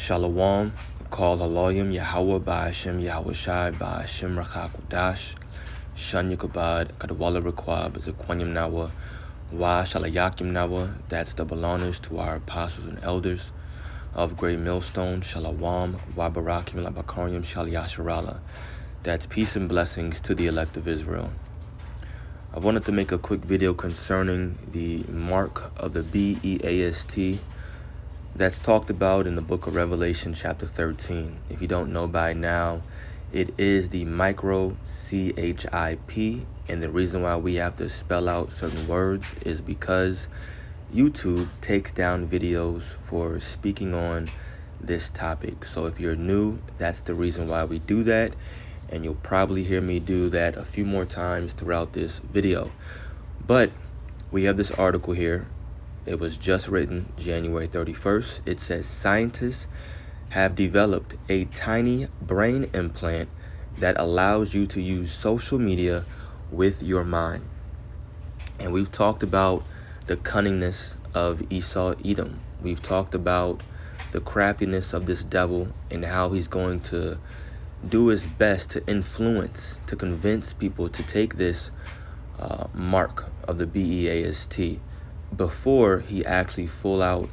Shalom, call Haloyim Yahweh Ba'ashem Yahweh Shai Ba'ashem Rachakudash Shan Yukabad Kadwala Requab Zaquanyam Nawa Wa Shalayakim Nawa. That's double honors to our apostles and elders of Great Millstone. Shalawam Wa Barakim Labakaryam Shalyasharala. That's peace and blessings to the elect of Israel. I wanted to make a quick video concerning the mark of the BEAST that's talked about in the book of Revelation chapter 13. If you don't know by now, it is the micro CHIP, and the reason why we have to spell out certain words is because YouTube takes down videos for speaking on this topic. So if you're new, that's the reason why we do that, and you'll probably hear me do that a few more times throughout this video. But we have this article here. It was just written January 31st. It says scientists have developed a tiny brain implant that allows you to use social media with your mind. And we've talked about the cunningness of Esau Edom. We've talked about the craftiness of this devil and how he's going to do his best to influence, to convince people to take this mark of the BEAST before he actually full out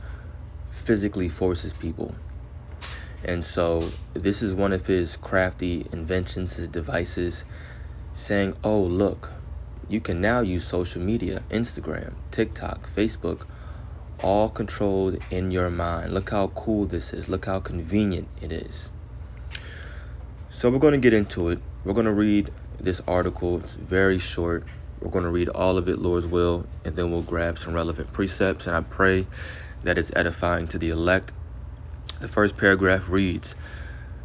physically forces people. And so this is one of his crafty inventions, his devices, saying, oh, look, you can now use social media, Instagram, TikTok, Facebook, all controlled in your mind. Look how cool this is. Look how convenient it is. So we're going to get into it. We're going to read this article. It's very short. We're going to read all of it, Lord's will, and then we'll grab some relevant precepts, and I pray that it's edifying to the elect. The first paragraph reads,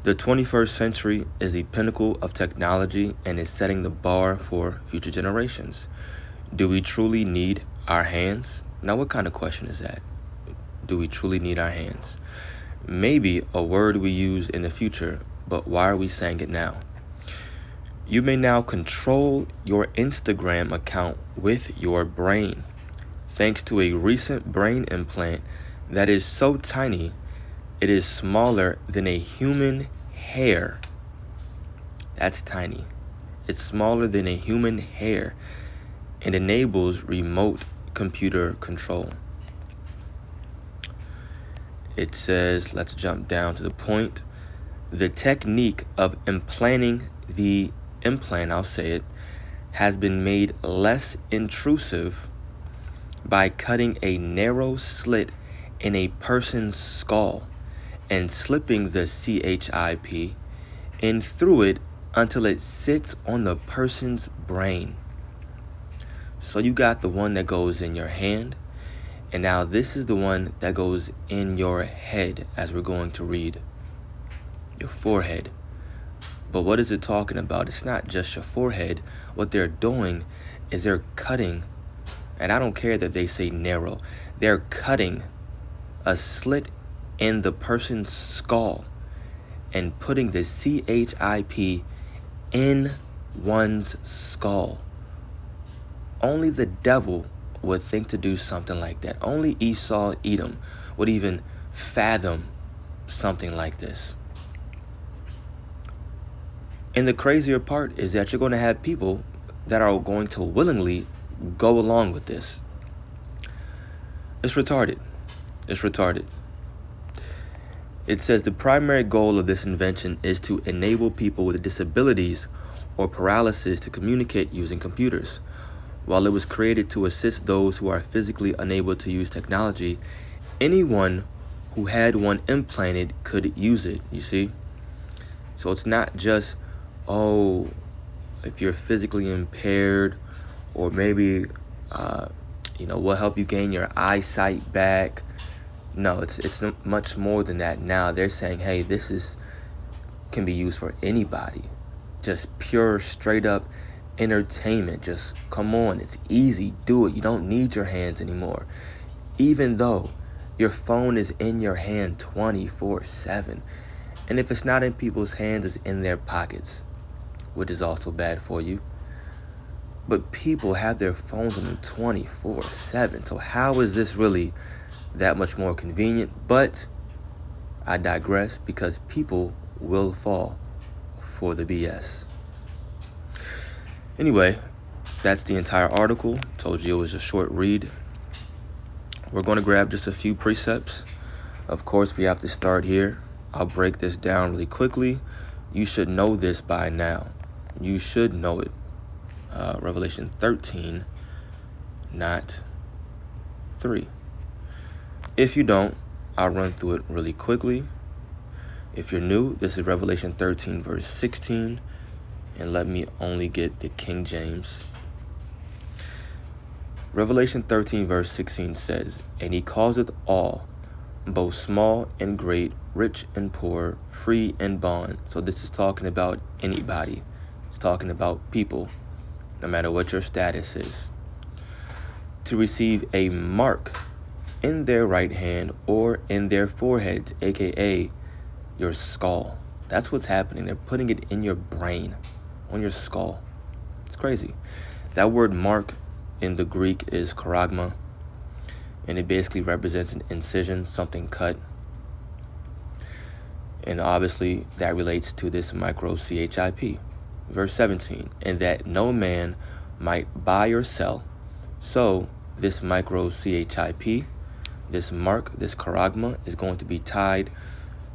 the 21st century is the pinnacle of technology and is setting the bar for future generations. Do we truly need our hands? Now, what kind of question is that? Do we truly need our hands? Maybe a word we use in the future, but why are we saying it now? You may now control your Instagram account with your brain, thanks to a recent brain implant that is so tiny, it is smaller than a human hair. That's tiny. It's smaller than a human hair and enables remote computer control. It says, let's jump down to the point. The technique of implanting the implant, I'll say it, has been made less intrusive by cutting a narrow slit in a person's skull and slipping the CHIP in through it until it sits on the person's brain. So you got the one that goes in your hand, and now this is the one that goes in your head, as we're going to read. Your forehead. But what is it talking about? It's not just your forehead. What they're doing is they're cutting, and I don't care that they say narrow, they're cutting a slit in the person's skull and putting the CHIP in one's skull. Only the devil would think to do something like that. Only Esau Edom would even fathom something like this. And the crazier part is that you're going to have people that are going to willingly go along with this. It's retarded. It's retarded. It says the primary goal of this invention is to enable people with disabilities or paralysis to communicate using computers. While it was created to assist those who are physically unable to use technology, anyone who had one implanted could use it, you see? So it's not just, oh, if you're physically impaired, or maybe, we'll help you gain your eyesight back. No, it's much more than that. Now they're saying, hey, can be used for anybody. Just pure, straight up entertainment. Just come on, it's easy, do it. You don't need your hands anymore. Even though your phone is in your hand 24/7. And if it's not in people's hands, it's in their pockets, which is also bad for you. But people have their phones on them 24/7. So how is this really that much more convenient? But I digress because people will fall for the BS. Anyway, that's the entire article. Told you it was a short read. We're going to grab just a few precepts. Of course, we have to start here. I'll break this down really quickly. You should know this by now. You should know it. Revelation 13, not 3. If you don't, I'll run through it really quickly. If you're new, this is Revelation 13, verse 16. And let me only get the King James. Revelation 13, verse 16 says, "And he causeth all, both small and great, rich and poor, free and bond." So this is talking about anybody. It's talking about people, no matter what your status is, to receive a mark in their right hand or in their foreheads, aka your skull. That's what's happening. They're putting it in your brain, on your skull. It's crazy. That word mark in the Greek is charagma, and it basically represents an incision, something cut. And obviously that relates to this micro CHIP. Verse 17, "And that no man might buy or sell." So this micro CHIP, this mark, this charagma, is going to be tied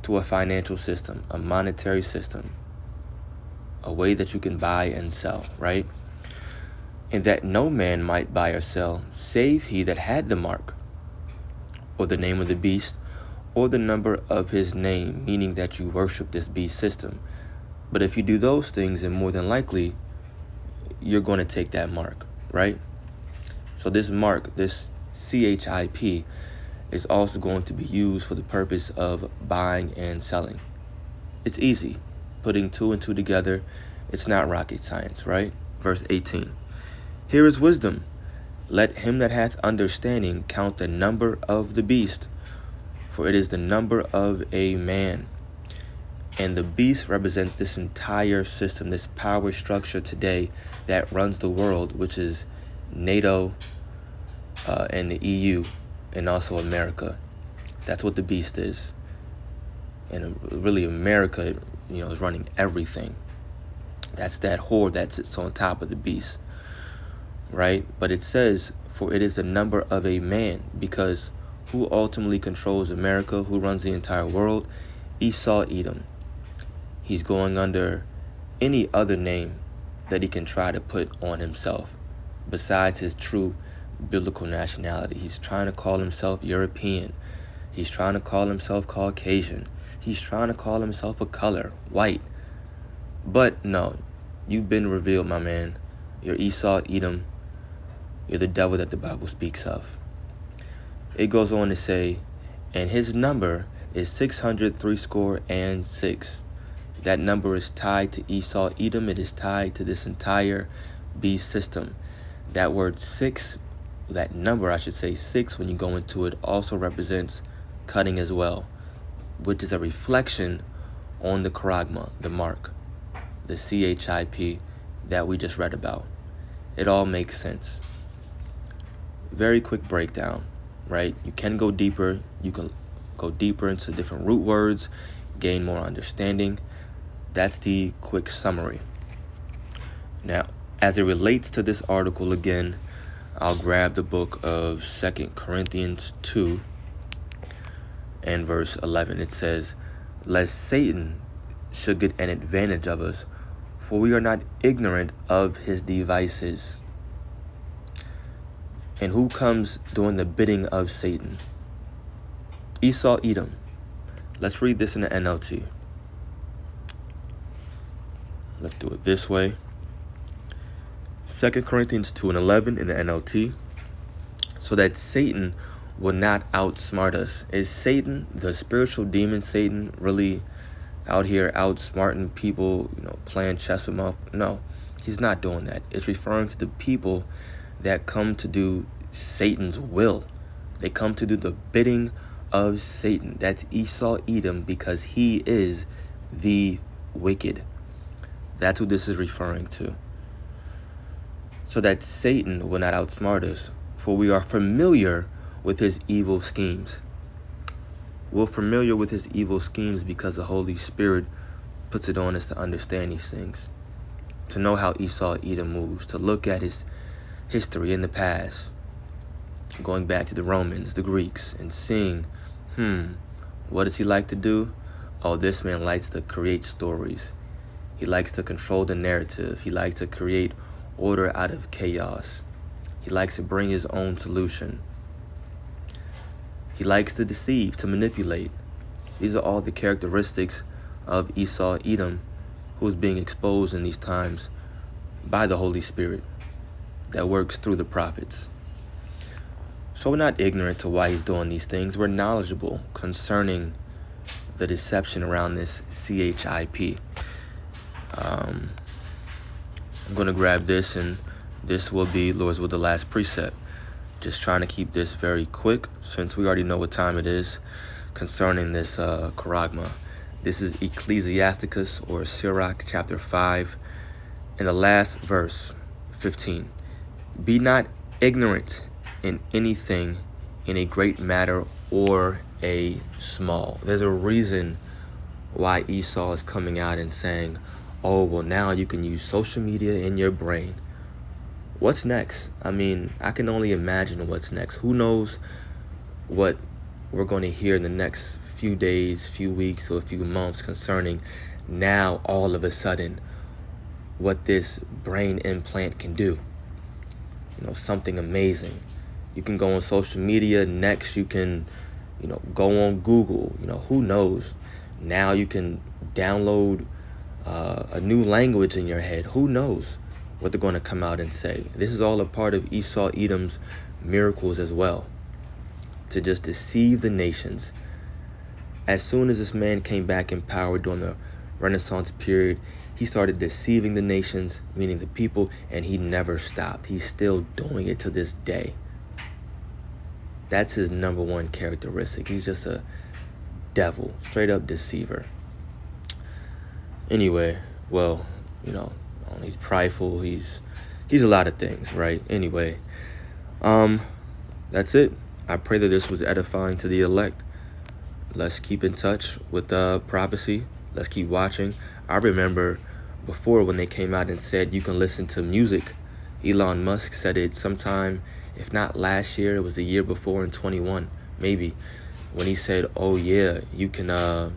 to a financial system, a monetary system, a way that you can buy and sell, right? "And that no man might buy or sell, save he that had the mark, or the name of the beast, or the number of his name," meaning that you worship this beast system. But if you do those things, then more than likely, you're going to take that mark, right? So this mark, this CHIP, is also going to be used for the purpose of buying and selling. It's easy. Putting two and two together, it's not rocket science, right? Verse 18, "Here is wisdom. Let him that hath understanding count the number of the beast, for it is the number of a man." And the beast represents this entire system, this power structure today that runs the world, which is NATO and the EU and also America. That's what the beast is. And really America, is running everything. That's that horde that sits on top of the beast, right? But it says, "For it is the number of a man," because who ultimately controls America, who runs the entire world? Esau, Edom. He's going under any other name that he can try to put on himself besides his true biblical nationality. He's trying to call himself European. He's trying to call himself Caucasian. He's trying to call himself a color, white. But no, you've been revealed, my man. You're Esau, Edom. You're the devil that the Bible speaks of. It goes on to say, "And his number is 666." That number is tied to Esau, Edom. It is tied to this entire beast system. That word six, that number, I should say 6, when you go into it, also represents cutting as well, which is a reflection on the charagma, the mark, the CHIP that we just read about. It all makes sense. Very quick breakdown, right? You can go deeper. You can go deeper into different root words, gain more understanding. That's the quick summary. Now, as it relates to this article again, I'll grab the book of 2 Corinthians 2 and verse 11. It says, "Lest Satan should get an advantage of us, for we are not ignorant of his devices." And who comes doing the bidding of Satan? Esau, Edom. Let's read this in the NLT. Let's do it this way. 2 Corinthians 2 and 11 in the NLT. "So that Satan will not outsmart us." Is Satan, the spiritual demon Satan, really out here outsmarting people, playing chess with them? No, he's not doing that. It's referring to the people that come to do Satan's will. They come to do the bidding of Satan. That's Esau, Edom, because he is the wicked. That's who this is referring to. "So that Satan will not outsmart us, for we are familiar with his evil schemes." We're familiar with his evil schemes because the Holy Spirit puts it on us to understand these things, to know how Esau Edom moves, to look at his history in the past, going back to the Romans, the Greeks, and seeing, what does he like to do? Oh, this man likes to create stories. He likes to control the narrative. He likes to create order out of chaos. He likes to bring his own solution. He likes to deceive, to manipulate. These are all the characteristics of Esau Edom, who is being exposed in these times by the Holy Spirit that works through the prophets. So we're not ignorant to why he's doing these things. We're knowledgeable concerning the deception around this CHIP. I'm going to grab this, and this will be, Lord's will, the last precept. Just trying to keep this very quick since we already know what time it is concerning this charagma. This is Ecclesiasticus, or Sirach, chapter 5, in the last verse, 15. Be not ignorant in anything, in a great matter or a small. There's a reason why Esau is coming out and saying, oh, well, now you can use social media in your brain. What's next? I mean, I can only imagine what's next. Who knows what we're going to hear in the next few days, few weeks, or a few months concerning now all of a sudden what this brain implant can do. Something amazing. You can go on social media. Next, you can, go on Google. Who knows? Now you can download a new language in your head. Who knows what they're going to come out and say? This is all a part of Esau Edom's miracles as well, to just deceive the nations. As soon as this man came back in power during the Renaissance period, he started deceiving the nations, meaning the people, and he never stopped. He's still doing it to this day. That's his number one characteristic. He's just a devil, straight up deceiver. Anyway, well, he's prideful. He's a lot of things, right? Anyway, that's it. I pray that this was edifying to the elect. Let's keep in touch with prophecy. Let's keep watching. I remember before when they came out and said you can listen to music. Elon Musk said it sometime, if not last year, it was the year before in 21, maybe, when he said, oh yeah, you can, I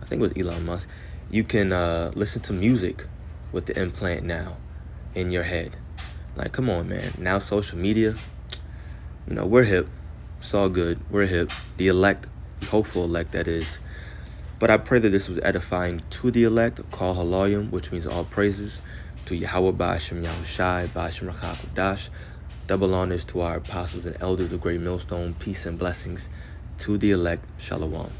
think it was Elon Musk, you can listen to music with the implant now in your head. Like, come on, man. Now social media, we're hip. It's all good. We're hip. The elect, hopeful elect, that is. But I pray that this was edifying to the elect. Call Halayim, which means all praises, to Yahweh Ba'ashem Yahushai, Ba'ashem Rachakudash. Double honors to our apostles and elders of Great Millstone. Peace and blessings to the elect. Shalom.